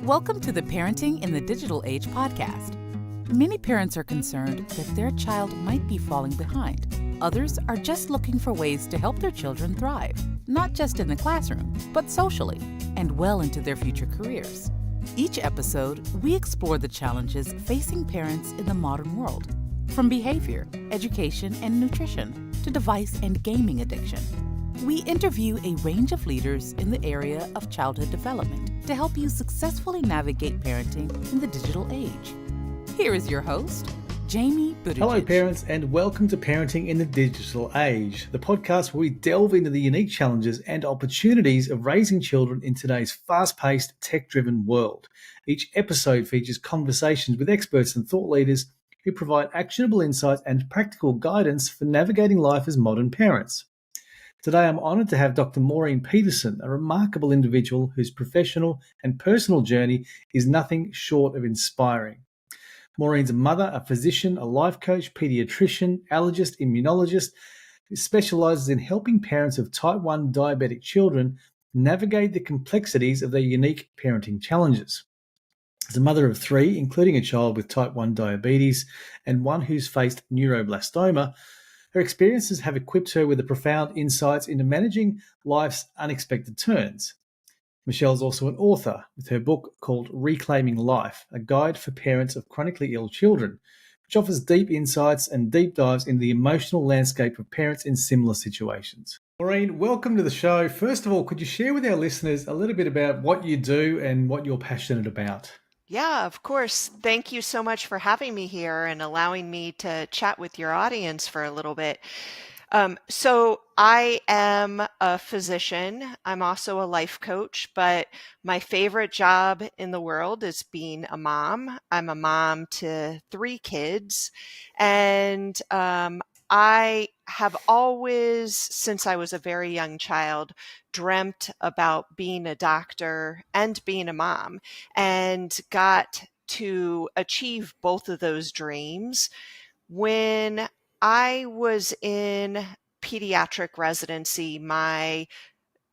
Welcome to the Parenting in the Digital Age podcast. Many parents are concerned that their child might be falling behind. Others are just looking for ways to help their children thrive, not just in the classroom, but socially, and well into their future careers. Each episode, we explore the challenges facing parents in the modern world, from behavior, education, and nutrition to device and gaming addiction. We interview a range of leaders in the area of childhood development to help you successfully navigate parenting in the digital age. Here is your host, Jamie Buttigieg. Hello, parents, and welcome to Parenting in the Digital Age, the podcast where we delve into the unique challenges and opportunities of raising children in today's fast-paced, tech-driven world. Each episode features conversations with experts and thought leaders who provide actionable insights and practical guidance for navigating life as modern parents. Today, I'm honoured to have Dr. Maureen Petersen, a remarkable individual whose professional and personal journey is nothing short of inspiring. Maureen's a mother, a physician, a life coach, pediatrician, allergist, immunologist, who specialises in helping parents of type 1 diabetic children navigate the complexities of their unique parenting challenges. As a mother of three, including a child with type 1 diabetes and one who's faced neuroblastoma, her experiences have equipped her with the profound insights into managing life's unexpected turns. Michelle's also an author with her book called Reclaiming Life, a guide for parents of chronically ill children, which offers deep insights and deep dives into the emotional landscape of parents in similar situations. Maureen, welcome to the show. First of all, could you share with our listeners a little bit about what you do and what you're passionate about? Yeah, of course. Thank you so much for having me here and allowing me to chat with your audience for a little bit. So I am a physician. I'm also a life coach, but my favorite job in the world is being a mom. I'm a mom to three kids, and I have always, since I was a very young child, dreamt about being a doctor and being a mom, and got to achieve both of those dreams when I was in pediatric residency. My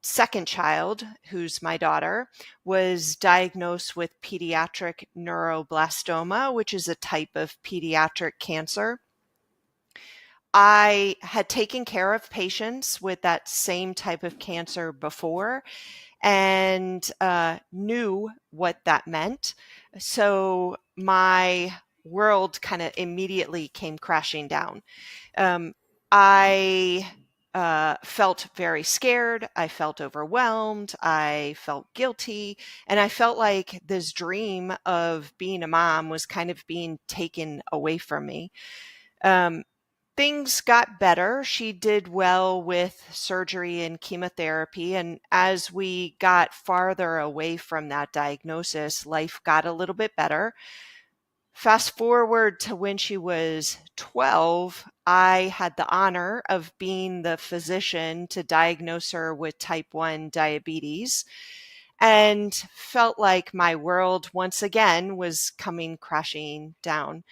second child, who's my daughter, was diagnosed with pediatric neuroblastoma, which is a type of pediatric cancer. I had taken care of patients with that same type of cancer before and knew what that meant. So my world kind of immediately came crashing down. I felt very scared. I felt overwhelmed. I felt guilty. And I felt like this dream of being a mom was kind of being taken away from me. Things got better. She did well with surgery and chemotherapy. And as we got farther away from that diagnosis, life got a little bit better. Fast forward to when she was 12, I had the honor of being the physician to diagnose her with type 1 diabetes, and felt like my world once again was coming crashing down.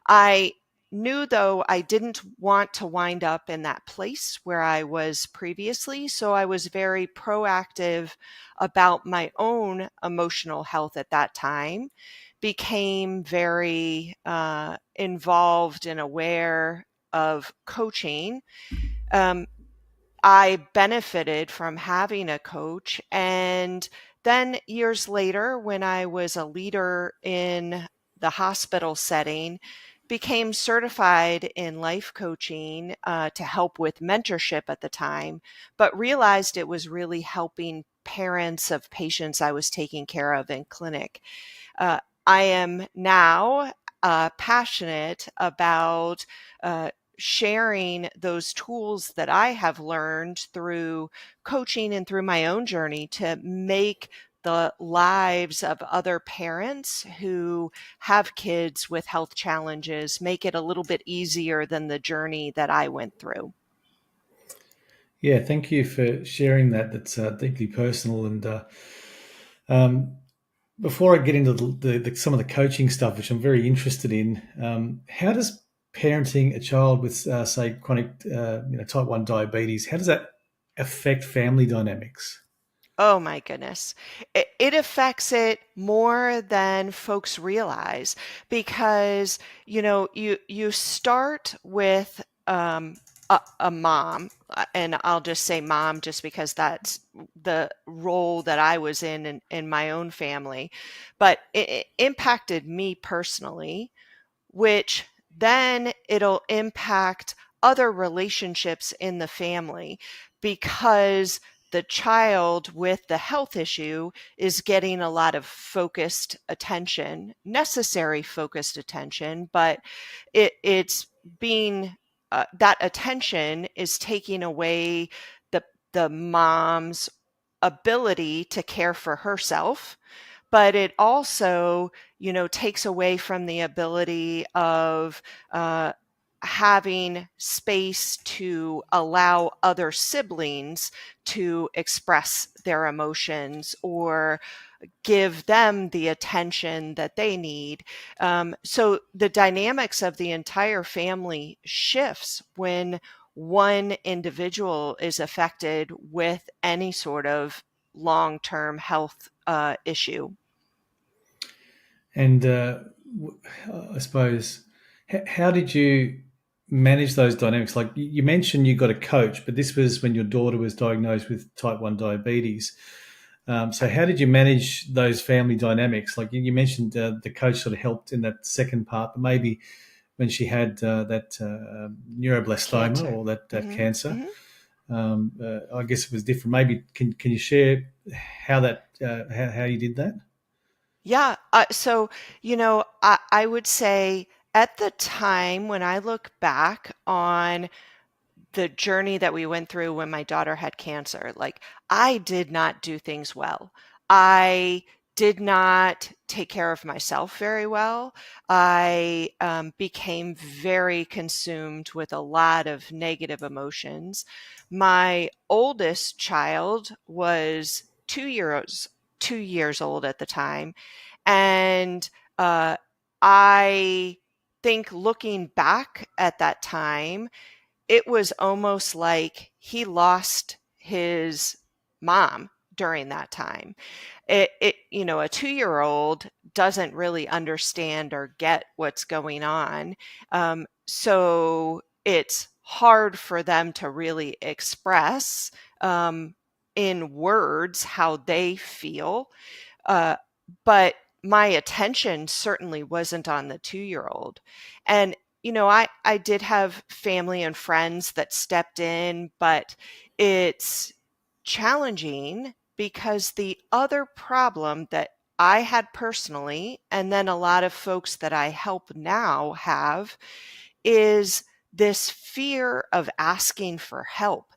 I knew, though, I didn't want to wind up in that place where I was previously, so I was very proactive about my own emotional health at that time, became very involved and aware of coaching. I benefited from having a coach, and then years later, when I was a leader in the hospital setting, became certified in life coaching to help with mentorship at the time, but realized it was really helping parents of patients I was taking care of in clinic. I am now passionate about sharing those tools that I have learned through coaching and through my own journey to make the lives of other parents who have kids with health challenges, make it a little bit easier than the journey that I went through. Yeah, thank you for sharing that. That's deeply personal. And before I get into some of the coaching stuff, which I'm very interested in, how does parenting a child with, say, chronic, type 1 diabetes, how does that affect family dynamics? Oh my goodness. It affects it more than folks realize because, you start with a mom, and I'll just say mom just because that's the role that I was in my own family, but it impacted me personally, which then it'll impact other relationships in the family because the child with the health issue is getting a lot of focused attention, necessary focused attention, but it's being that attention is taking away the mom's ability to care for herself, but it also, takes away from the ability of uh, having space to allow other siblings to express their emotions or give them the attention that they need. So the dynamics of the entire family shifts when one individual is affected with any sort of long-term health issue. And I suppose, how did you manage those dynamics? Like you mentioned, you got a coach, but this was when your daughter was diagnosed with type 1 diabetes. So how did you manage those family dynamics? Like you mentioned, the coach sort of helped in that second part, but maybe when she had that neuroblastoma Cancer. or that Hmm. cancer, Hmm. I guess it was different. Maybe can you share how that how you did that? Yeah. So, I would say at the time when I look back on the journey that we went through when my daughter had cancer, like I did not do things well. I did not take care of myself very well. I became very consumed with a lot of negative emotions. My oldest child was 2 years old at the time, and uh, I think looking back at that time, it was almost like he lost his mom during that time. A 2-year-old doesn't really understand or get what's going on. So it's hard for them to really express in words how they feel. Uh, but my attention certainly wasn't on the 2-year-old. And, I did have family and friends that stepped in, but it's challenging because the other problem that I had personally, and then a lot of folks that I help now have, is this fear of asking for help.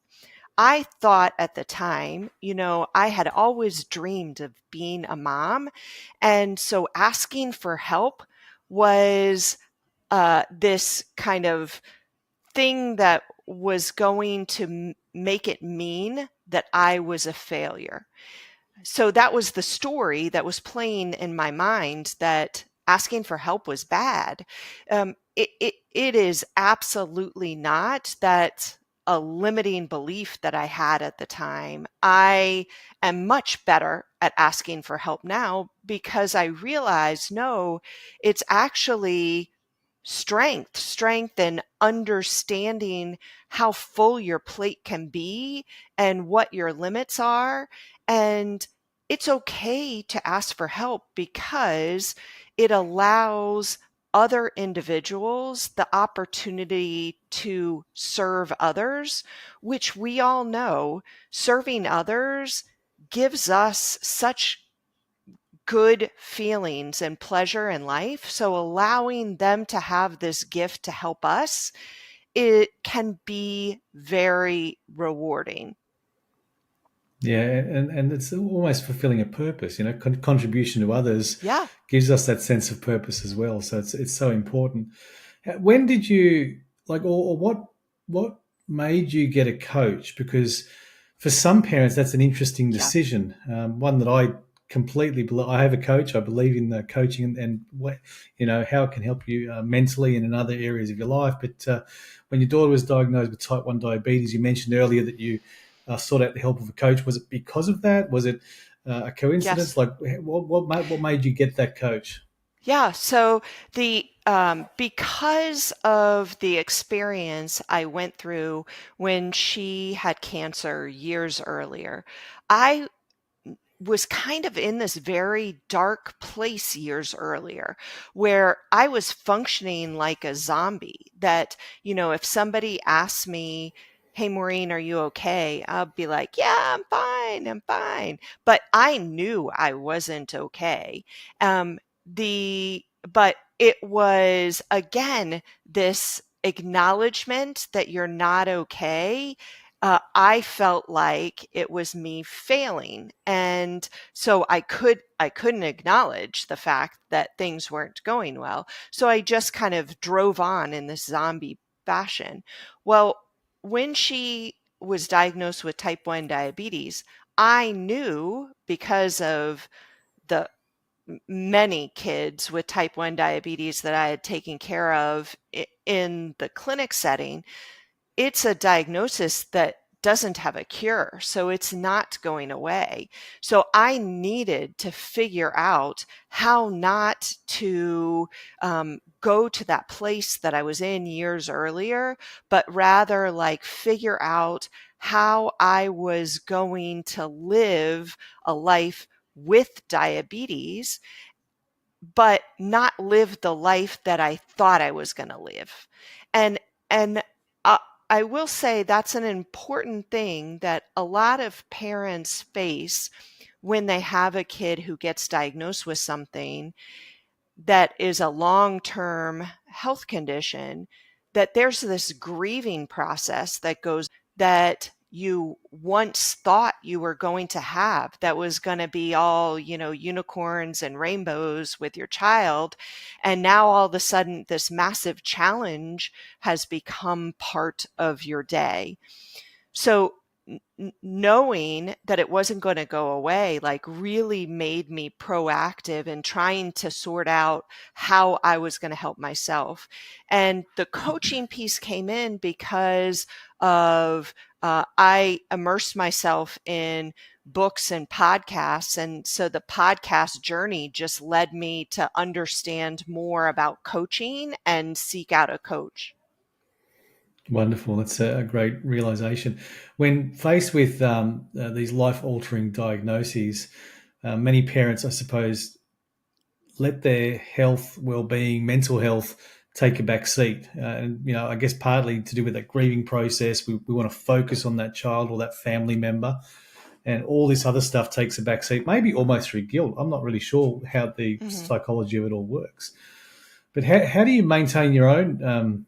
I thought at the time, I had always dreamed of being a mom. And so asking for help was this kind of thing that was going to make it mean that I was a failure. So that was the story that was playing in my mind, that asking for help was bad. It is absolutely not. That a limiting belief that I had at the time. I am much better at asking for help now because I realize, no, it's actually strength and understanding how full your plate can be and what your limits are. And it's okay to ask for help because it allows other individuals the opportunity to serve others, which we all know serving others gives us such good feelings and pleasure in life. So allowing them to have this gift to help us, it can be very rewarding. Yeah, and it's almost fulfilling a purpose. Contribution to others Yeah. gives us that sense of purpose as well. So it's so important. When did you or what made you get a coach? Because for some parents, that's an interesting Yeah. decision. One that I completely believe. I have a coach. I believe in the coaching and what, how it can help you mentally and in other areas of your life. But when your daughter was diagnosed with type 1 diabetes, you mentioned earlier that you sought out the help of a coach. Was it because of that? Was it a coincidence? Yes. Like, what made you get that coach? Yeah, so the because of the experience I went through when she had cancer years earlier, I was kind of in this very dark place years earlier where I was functioning like a zombie. That, if somebody asked me, "Hey, Maureen, are you okay?" I'll be like, "Yeah, I'm fine. I'm fine." But I knew I wasn't okay. But it was again this acknowledgement that you're not okay. I felt like it was me failing, and so I couldn't acknowledge the fact that things weren't going well. So I just kind of drove on in this zombie fashion. Well, when she was diagnosed with type 1 diabetes, I knew because of the many kids with type 1 diabetes that I had taken care of in the clinic setting, it's a diagnosis that doesn't have a cure, so it's not going away. So I needed to figure out how not to go to that place that I was in years earlier, but rather like figure out how I was going to live a life with diabetes, but not live the life that I thought I was going to live. And and uh, I will say that's an important thing that a lot of parents face when they have a kid who gets diagnosed with something that is a long-term health condition, that there's this grieving process that goes that you once thought you were going to have, that was going to be all, unicorns and rainbows with your child. And now all of a sudden, this massive challenge has become part of your day. So knowing that it wasn't going to go away, like, really made me proactive in trying to sort out how I was going to help myself. And the coaching piece came in because of I immersed myself in books and podcasts. And so the podcast journey just led me to understand more about coaching and seek out a coach. Wonderful. That's a great realization. When faced with these life-altering diagnoses, many parents, I suppose, let their health, well-being, mental health take a back seat. And, I guess partly to do with that grieving process, we want to focus on that child or that family member, and all this other stuff takes a back seat, maybe almost through guilt. I'm not really sure how the Mhm. psychology of it all works. But how do you maintain your own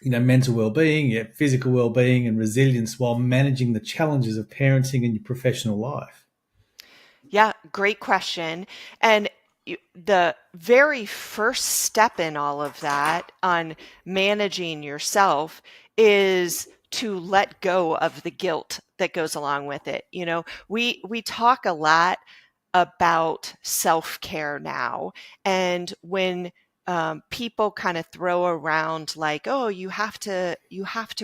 mental well-being, your physical well-being and resilience while managing the challenges of parenting and your professional life? Yeah, great question. And the very first step in all of that on managing yourself is to let go of the guilt that goes along with it. We talk a lot about self-care now, and when people kind of throw around like, "Oh, you have to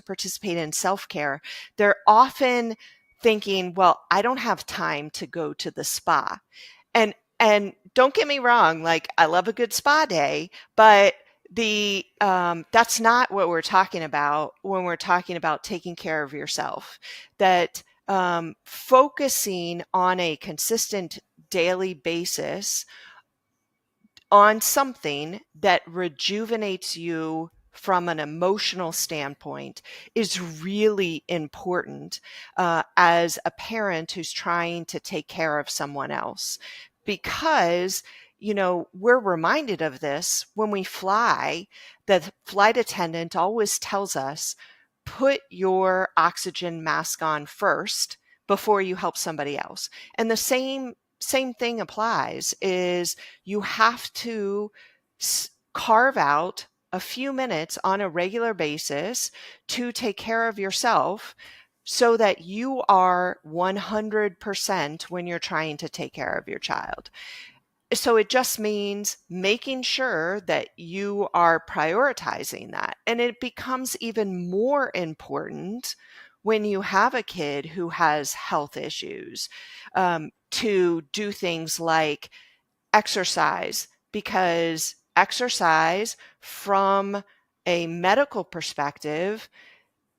participate in self-care," they're often thinking, "Well, I don't have time to go to the spa." And don't get me wrong, like, I love a good spa day, but the that's not what we're talking about when we're talking about taking care of yourself. That focusing on a consistent daily basis on something that rejuvenates you from an emotional standpoint is really important as a parent who's trying to take care of someone else. Because, we're reminded of this when we fly. The flight attendant always tells us, put your oxygen mask on first before you help somebody else. And the same thing applies, is you have to carve out a few minutes on a regular basis to take care of yourself so that you are 100% when you're trying to take care of your child. So it just means making sure that you are prioritizing that. And it becomes even more important when you have a kid who has health issues, to do things like exercise, because exercise from a medical perspective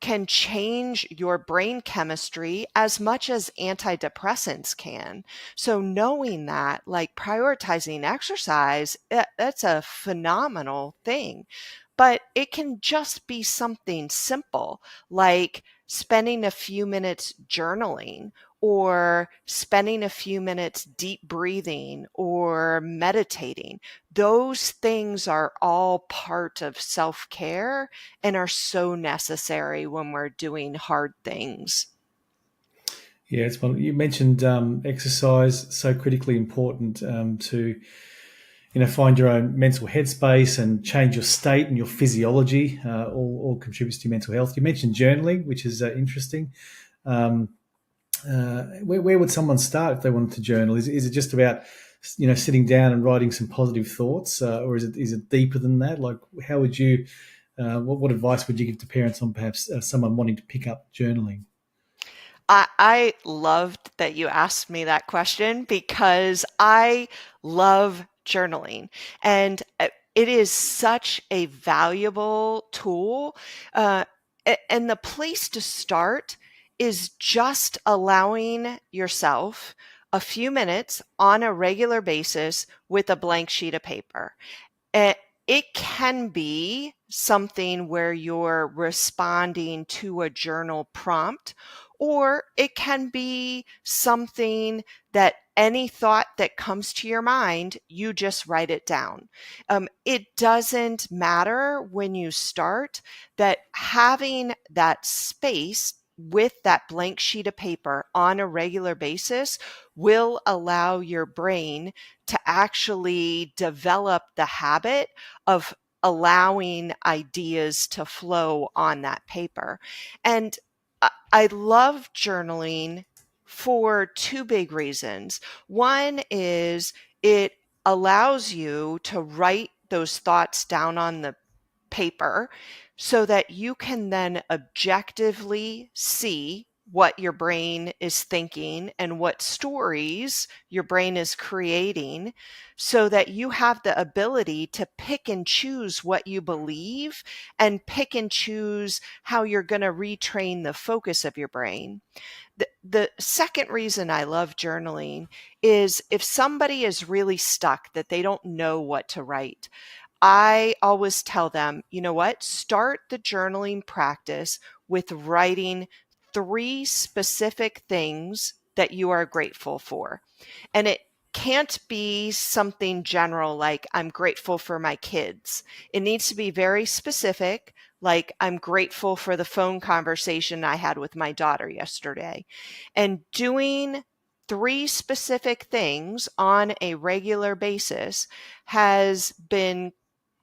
can change your brain chemistry as much as antidepressants can. So knowing that, like prioritizing exercise, that's a phenomenal thing. But it can just be something simple, like spending a few minutes journaling, or spending a few minutes deep breathing or meditating. Those things are all part of self-care and are so necessary when we're doing hard things. Yeah, it's one. You mentioned exercise, so critically important to find your own mental headspace and change your state and your physiology. All contributes to your mental health. You mentioned journaling, which is interesting. Um, where would someone start if they wanted to journal? Is it just about sitting down and writing some positive thoughts, or is it deeper than that? Like, how would you? What advice would you give to parents on perhaps someone wanting to pick up journaling? I loved that you asked me that question because I love journaling, and it is such a valuable tool. Uh, and the place to start is just allowing yourself a few minutes on a regular basis with a blank sheet of paper. Eh, It can be something where you're responding to a journal prompt, or it can be something that any thought that comes to your mind, you just write it down. It doesn't matter when you start, that having that space with that blank sheet of paper on a regular basis will allow your brain to actually develop the habit of allowing ideas to flow on that paper. And I love journaling for two big reasons. One is it allows you to write those thoughts down on the paper so that you can then objectively see what your brain is thinking and what stories your brain is creating, so that you have the ability to pick and choose what you believe and pick and choose how you're going to retrain the focus of your brain. The second reason I love journaling is if somebody is really stuck that they don't know what to write, I always tell them, you know what? Start the journaling practice with writing 3 specific things that you are grateful for. And it can't be something general like, I'm grateful for my kids. It needs to be very specific, like, I'm grateful for the phone conversation I had with my daughter yesterday. And doing 3 specific things on a regular basis has been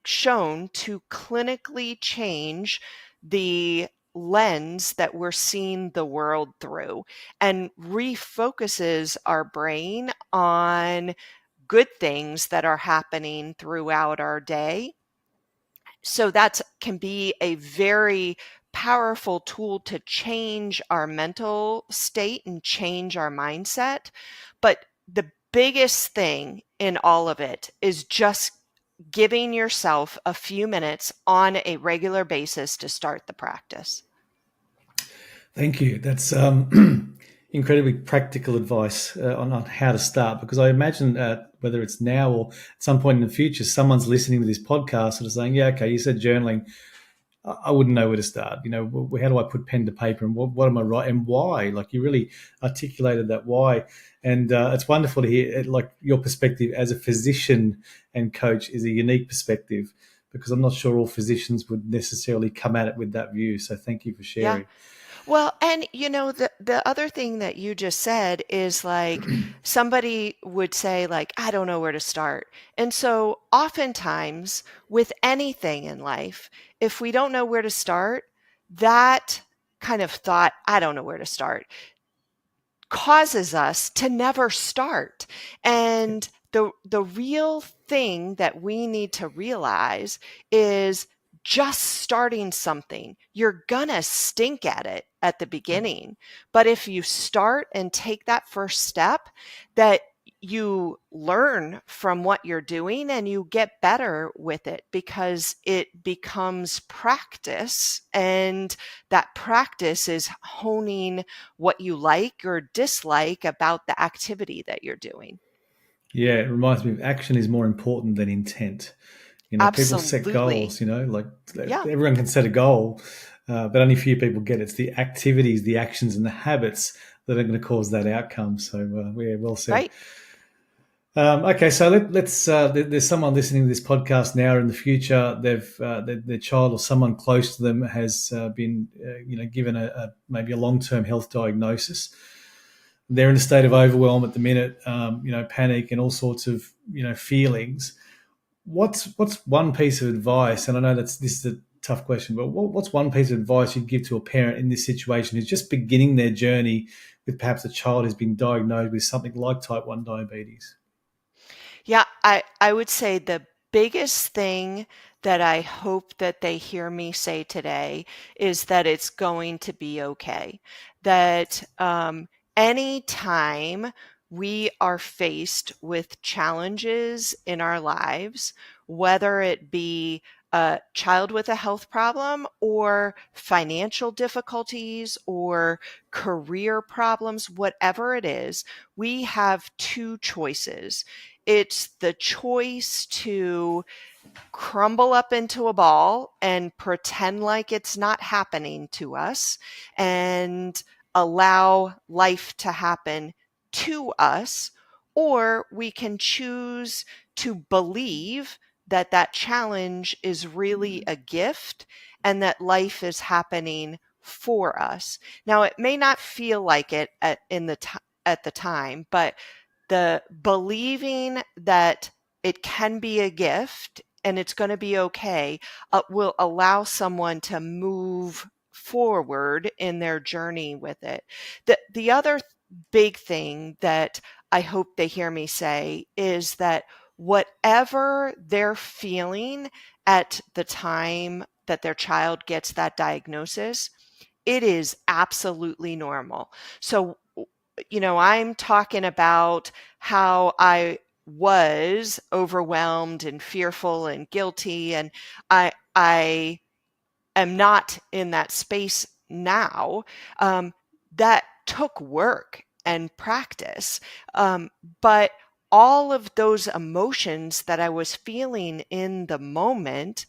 shown to clinically change the lens that we're seeing the world through, and refocuses our brain on good things that are happening throughout our day. So that can be a very powerful tool to change our mental state and change our mindset. But the biggest thing in all of it is just giving yourself a few minutes on a regular basis to start the practice. Thank you. That's incredibly practical advice on how to start, because I imagine whether it's now or at some point in the future, someone's listening to this podcast and is saying, yeah, okay, you said journaling. I wouldn't know where to start. How do I put pen to paper, and what am I writing, and why? Like, you really articulated that why. And it's wonderful to hear, like, your perspective as a physician and coach is a unique perspective, because I'm not sure all physicians would necessarily come at it with that view. So thank you for Yeah. sharing. Well, and the other thing that you just said is, like, somebody would say, like, I don't know where to start. And so oftentimes with anything in life, if we don't know where to start, that kind of thought, I don't know where to start, causes us to never start. And the real thing that we need to realize is just starting something, you're gonna stink at it at the beginning. But if you start and take that first step, that you learn from what you're doing and you get better with it because it becomes practice. And that practice is honing what you like or dislike about the activity that you're doing. Yeah, it reminds me of action is more important than intent. People set Absolutely. goals, like Yeah, everyone can set a goal, but only few people get it. It's the activities, the actions, and the habits that are going to cause that outcome. So, yeah, well said. right. Okay, so let's. There's someone listening to this podcast now or in the future. Their child or someone close to them has been, given maybe a long-term health diagnosis. They're in a state of overwhelm at the minute, panic and all sorts of feelings. What's one piece of advice? And I know this is a tough question, but what's one piece of advice you'd give to a parent in this situation who's just beginning their journey with perhaps a child who's been diagnosed with something like type 1 diabetes? Yeah, I would say the biggest thing that I hope that they hear me say today is that it's going to be okay. That anytime we are faced with challenges in our lives, whether it be a child with a health problem or financial difficulties or career problems, whatever it is, we have two choices. It's the choice to crumble up into a ball and pretend like it's not happening to us and allow life to happen to us, or we can choose to believe that that challenge is really a gift and that life is happening for us. Now, it may not feel like it at the time, but the believing that it can be a gift and it's going to be okay will allow someone to move forward in their journey with it. The other big thing that I hope they hear me say is that whatever they're feeling at the time that their child gets that diagnosis, it is absolutely normal. So I'm talking about how I was overwhelmed and fearful and guilty, and I am not in that space now. That took work and practice, but all of those emotions that I was feeling in the moment,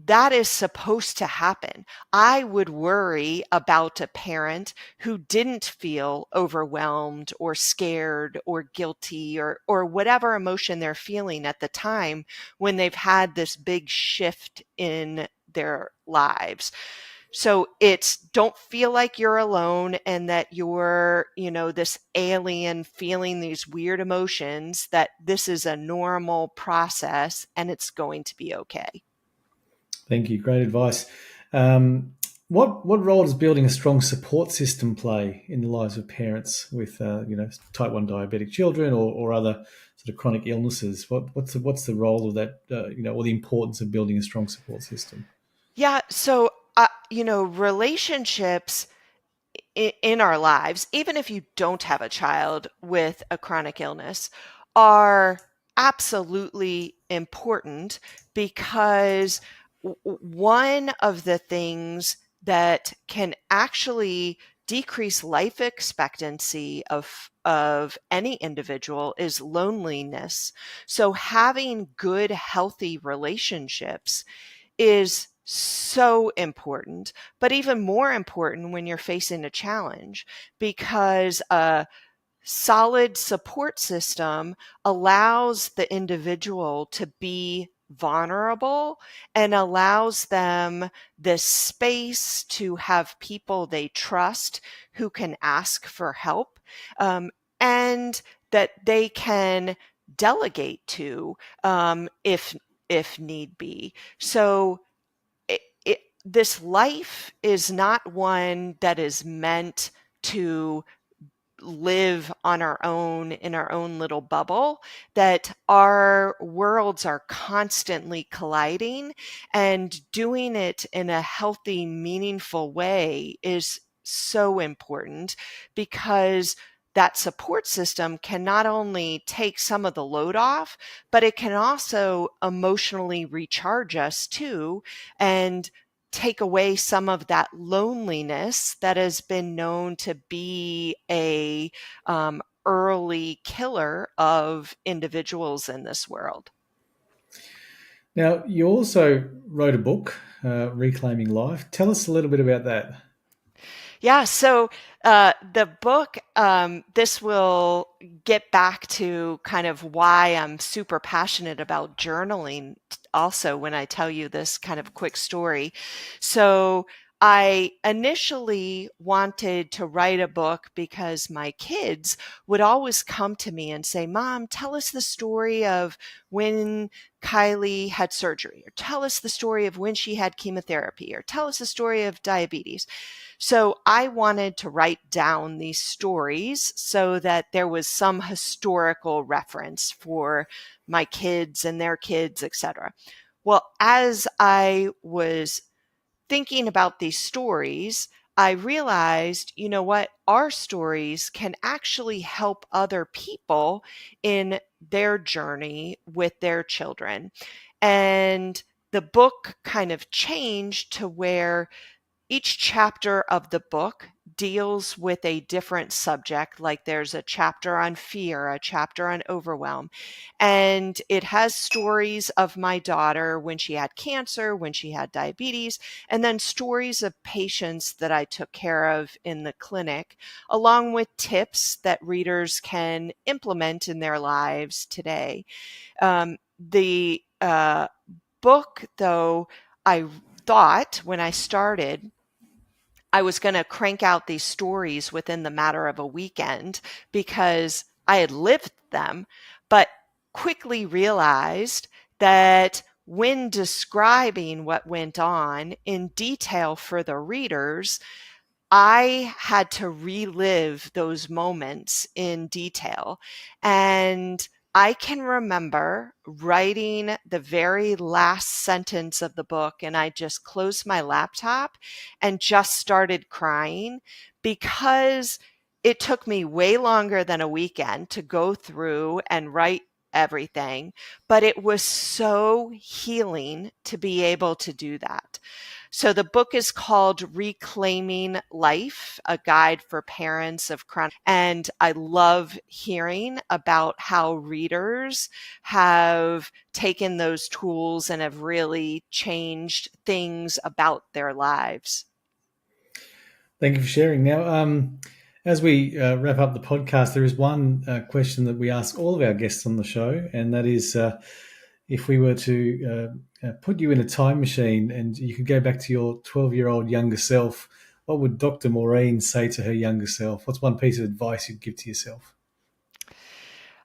that is supposed to happen. I would worry about a parent who didn't feel overwhelmed or scared or guilty or whatever emotion they're feeling at the time when they've had this big shift in their lives. So it's don't feel like you're alone and that you're, this alien feeling these weird emotions, that this is a normal process and it's going to be okay. Thank you. Great advice. Um, what role does building a strong support system play in the lives of parents with type 1 diabetic children or other sort of chronic illnesses? What's the role of that or the importance of building a strong support system? Yeah. So, relationships in our lives, even if you don't have a child with a chronic illness, are absolutely important because one of the things that can actually decrease life expectancy of any individual is loneliness. So having good, healthy relationships is so important, but even more important when you're facing a challenge, because a solid support system allows the individual to be vulnerable and allows them the space to have people they trust who can ask for help, and that they can delegate to, if need be. So this life is not one that is meant to live on our own in our own little bubble, that our worlds are constantly colliding, and doing it in a healthy, meaningful way is so important, because that support system can not only take some of the load off, but it can also emotionally recharge us too, and take away some of that loneliness that has been known to be a early killer of individuals in this world. Now, you also wrote a book, Reclaiming Life. Tell us a little bit about that. Yeah, so the book, this will get back to kind of why I'm super passionate about journaling also when I tell you this kind of quick story. So I initially wanted to write a book because my kids would always come to me and say, "Mom, tell us the story of when Kylie had surgery, or tell us the story of when she had chemotherapy, or tell us the story of diabetes." So I wanted to write down these stories so that there was some historical reference for my kids and their kids, etc. Well, as I was thinking about these stories, I realized, you know what, our stories can actually help other people in their journey with their children. And the book kind of changed to where each chapter of the book deals with a different subject. Like there's a chapter on fear, a chapter on overwhelm, and it has stories of my daughter when she had cancer, when she had diabetes, and then stories of patients that I took care of in the clinic, along with tips that readers can implement in their lives today. The book, though, I thought when I started, I was going to crank out these stories within the matter of a weekend because I had lived them, but quickly realized that when describing what went on in detail for the readers, I had to relive those moments in detail. And I can remember writing the very last sentence of the book, and I just closed my laptop and just started crying, because it took me way longer than a weekend to go through and write everything, but it was so healing to be able to do that. So the book is called Reclaiming Life, a guide for parents of chronic. And I love hearing about how readers have taken those tools and have really changed things about their lives. Thank you for sharing. Now, as we wrap up the podcast, there is one question that we ask all of our guests on the show, and that is, if we were to put you in a time machine and you could go back to your 12-year-old younger self, what would Dr. Maureen say to her younger self? What's one piece of advice you'd give to yourself?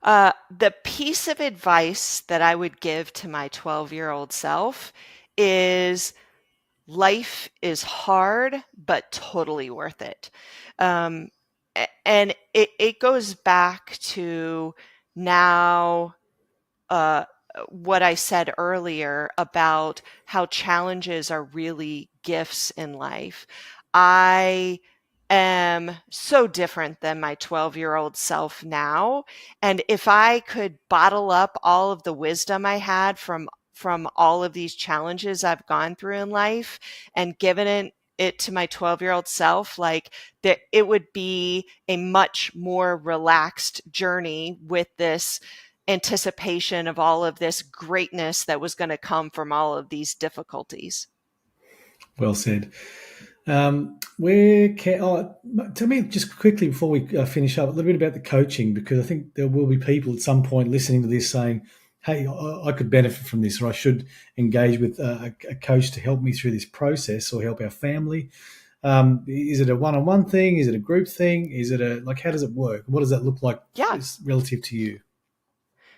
The piece of advice that I would give to my 12-year-old self is, life is hard, but totally worth it. Um, and it goes back to now what I said earlier about how challenges are really gifts in life. I am so different than my 12-year-old self now. And if I could bottle up all of the wisdom I had from all of these challenges I've gone through in life and given it to my 12-year-old self, like that, it would be a much more relaxed journey with this anticipation of all of this greatness that was going to come from all of these difficulties. Well said. Tell me just quickly before we finish up a little bit about the coaching, because I think there will be people at some point listening to this saying, hey, I could benefit from this, or I should engage with a coach to help me through this process or help our family. Is it a one-on-one thing? Is it a group thing? Is it how does it work? What does that look like relative to you?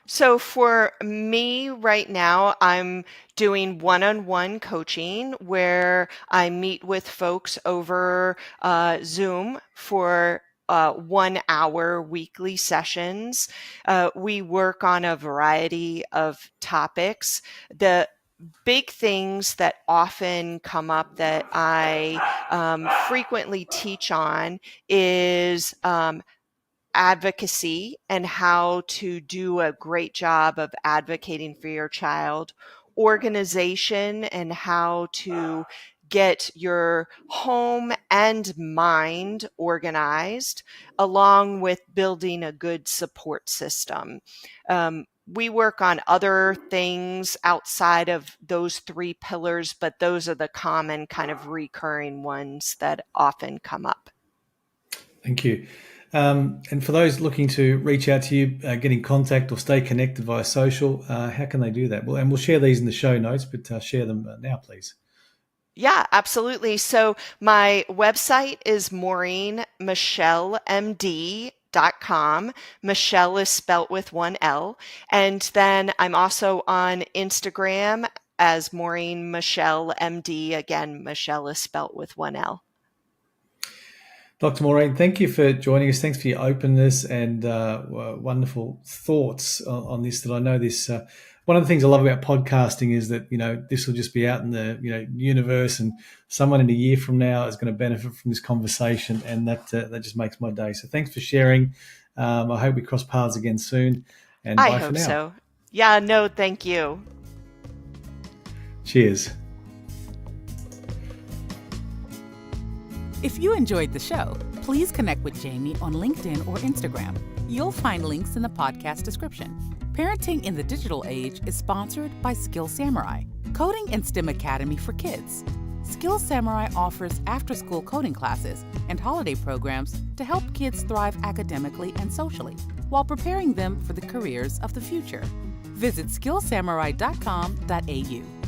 So for me right now, I'm doing one-on-one coaching where I meet with folks over Zoom for 1 hour weekly sessions. We work on a variety of topics. The big things that often come up that I frequently teach on is advocacy and how to do a great job of advocating for your child, organization and how to get your home and mind organized, along with building a good support system. We work on other things outside of those 3 pillars, but those are the common kind of recurring ones that often come up. Thank you. And for those looking to reach out to you, get in contact or stay connected via social, how can they do that? Well, and we'll share these in the show notes, but share them now, please. Yeah, absolutely. So my website is MaureenMichelemD.com. Michelle is spelt with 1 L. And then I'm also on Instagram as Maureen Michele MD. Again, Michelle is spelt with 1 L. Dr. Maureen, thank you for joining us. Thanks for your openness and wonderful thoughts on this. That I know this. One of the things I love about podcasting is that this will just be out in the universe, and someone in a year from now is going to benefit from this conversation, and that just makes my day. So thanks for sharing. I hope we cross paths again soon. And bye for now. I hope so. Yeah. No. Thank you. Cheers. If you enjoyed the show, please connect with Jamie on LinkedIn or Instagram. You'll find links in the podcast description. Parenting in the Digital Age is sponsored by Skill Samurai, Coding and STEM Academy for Kids. Skill Samurai offers after-school coding classes and holiday programs to help kids thrive academically and socially while preparing them for the careers of the future. Visit skillsamurai.com.au.